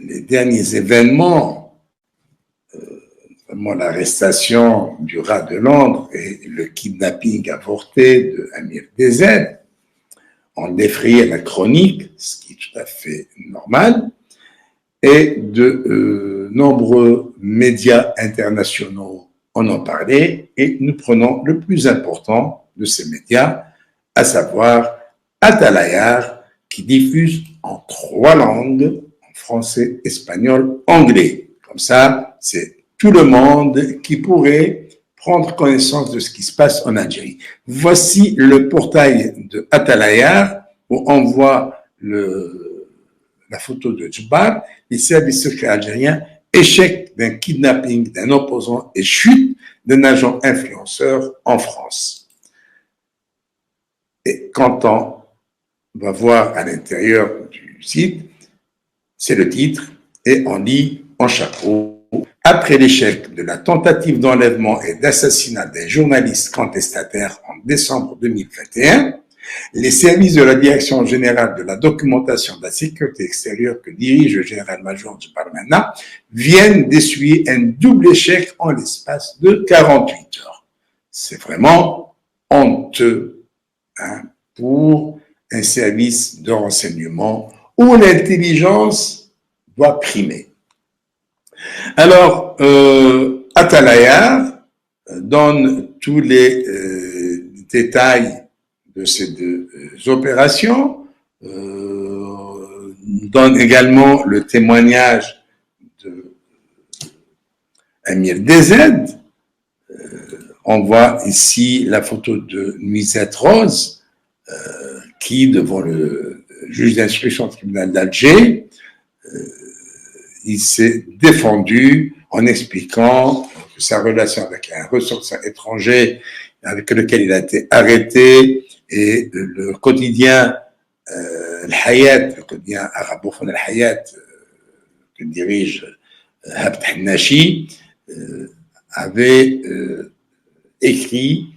Les derniers événements, notamment l'arrestation du rat de Londres et le kidnapping avorté de Amir DZ, ont défrayé la chronique, ce qui est tout à fait normal, et de nombreux médias internationaux en ont parlé, et nous prenons le plus important de ces médias, à savoir Al Talayar, qui diffuse en 3 langues, en français, espagnol, anglais. Comme ça, c'est tout le monde qui pourrait prendre connaissance de ce qui se passe en Algérie. Voici le portail de Al Talayar, où on voit la photo de Djbar, les services secrets algériens, échec d'un kidnapping d'un opposant et chute d'un agent influenceur en France. Et quand on va voir à l'intérieur du site, c'est le titre, et on lit en chapeau: après l'échec de la tentative d'enlèvement et d'assassinat d'un journaliste contestataire en décembre 2021, les services de la Direction générale de la documentation de la sécurité extérieure que dirige le général-major Djbar Mena viennent d'essuyer un double échec en l'espace de 48 heures. C'est vraiment honteux pour un service de renseignement où l'intelligence doit primer. Alors, Al Talayar donne tous les détails de ces 2 opérations, donne également le témoignage de Amir DZ. On voit ici la photo de Nuisette Rose, qui, devant le juge d'instruction du tribunal d'Alger, il s'est défendu en expliquant que sa relation avec un ressortissant étranger avec lequel il a été arrêté, et le quotidien Al-Hayat, le quotidien arabophone Al-Hayat que dirige Habt Hannachi, avait écrit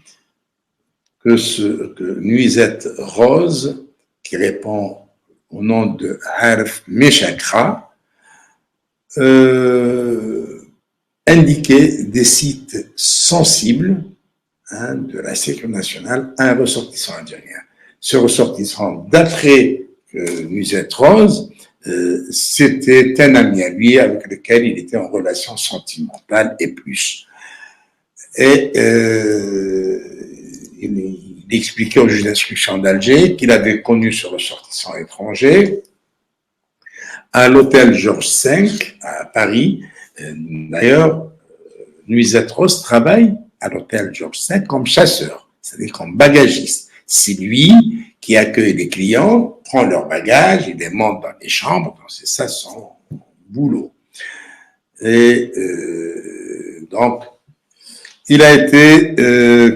que Nuisette Rose, qui répond au nom de Harf Meshakra, indiquait des sites sensibles de la sécurité nationale à un ressortissant algérien. Ce ressortissant, d'après Nuisette Rose, c'était un ami à lui avec lequel il était en relation sentimentale et plus. Et il expliquait au juge d'instruction d'Alger qu'il avait connu ce ressortissant étranger à l'hôtel Georges V à Paris. D'ailleurs, Nuisette Rose travaille à l'hôtel Georges V comme chasseur, c'est-à-dire comme bagagiste. C'est lui qui accueille les clients, prend leurs bagages, il les monte dans les chambres, c'est ça son boulot. Et donc, il a été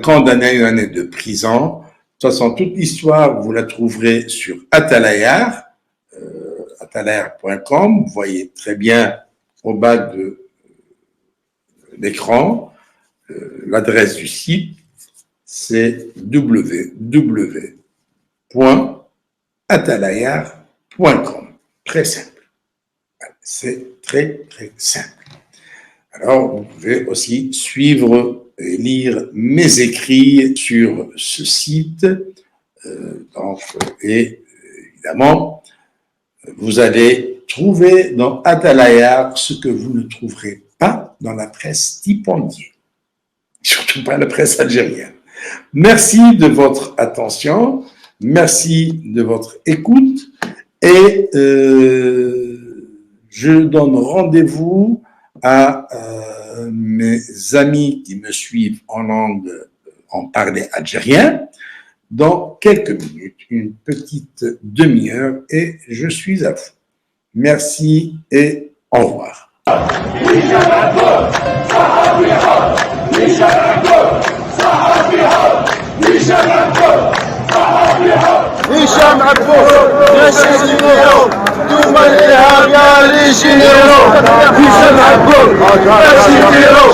condamné à 1 année de prison. De toute façon, toute l'histoire, vous la trouverez sur Al Talayar, atalayar.com. Vous voyez très bien au bas de l'écran l'adresse du site, c'est www.atalayar.com. Très simple. C'est très, très simple. Alors, vous pouvez aussi suivre et lire mes écrits sur ce site. Et évidemment, vous allez trouver dans Al Talayar ce que vous ne trouverez pas dans la presse stipendiée. Surtout pas la presse algérienne. Merci de votre attention, merci de votre écoute, et je donne rendez-vous à mes amis qui me suivent en parler algérien dans quelques minutes, une petite demi-heure, et je suis à vous. Merci et au revoir. هشام معبوس ماشي جينيرو دوما الارهاب يا لي جينيرو فيسا معبوس ماشي جينيرو